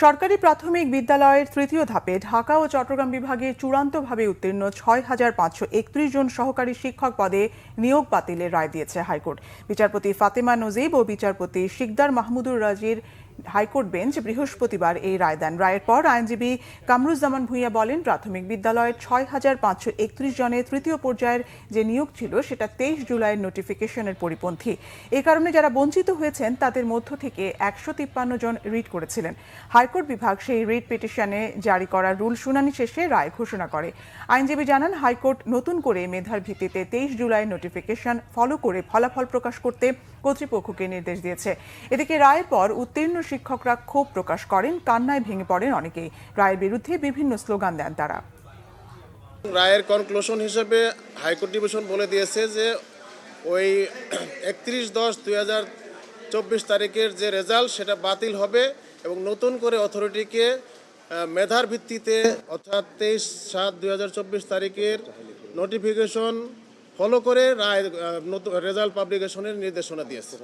সরকারি প্রাথমিক বিদ্যালয়ের তৃতীয় ধাপে ঢাকা ও চট্টগ্রাম বিভাগে চূড়ান্তভাবে উত্তীর্ণ ৬,৫৩১ জন সহকারী শিক্ষক পদে নিয়োগ বাতিলের রায় দিয়েছে হাইকোর্ট। বিচারপতি ফাতেমা নজিব ও বিচারপতি শিকদার মাহমুদুর রাজির হাইকোর্ট বেঞ্চ বৃহস্পতিবার এই রায় দেন। রায়ের পর আইনজীবী কামরুজ্জামান ভূঁইয়া বলেন, প্রাথমিক বিদ্যালয়ের ৬,৫৩১ জনের তৃতীয় পর্যায়ের যে নিয়োগ ছিল সেটা ২৩ জুলাইয়ের নোটিফিকেশনের পরিপন্থী। এ কারণে যারা বঞ্চিত হয়েছেন তাদের মধ্য থেকে ১৫৩ জন রিট করেছিলেন। হাইকোর্ট বিভাগ সেই রিট পিটিশনে জারি করা রুল শুনানি শেষে রায় ঘোষণা করে। আইনজীবী জানান, হাইকোর্ট নতুন করে মেধার ভিত্তিতে ২৩ জুলাই নোটিফিকেশন ফলো করে ফলাফল প্রকাশ করতে কর্তৃপক্ষকে নির্দেশ দিয়েছে। এদিকে রায়ের পর উত্তীর্ণ শিক্ষকরা ক্ষোভ প্রকাশ করেন, কান্নায় ভেঙে পড়েন অনেকেই। রায়ের বিরুদ্ধে বিভিন্ন স্লোগান দেন তারা। রায়ের কনক্লুশন হিসেবে হাইকোর্ট ডিভিশন বলে দিয়েছে যে ওই ৩১/১০/২০২৪ তারিখের যে রেজাল্ট সেটা বাতিল হবে এবং নতুন করে অথরিটিকে মেধার ভিত্তিতে অর্থাৎ ২৩/৭/২০২৪ তারিখের নোটিফিকেশন ফলো করে রায় নতুন রেজাল্ট পাবলিকেশনের নির্দেশনা দিয়েছে।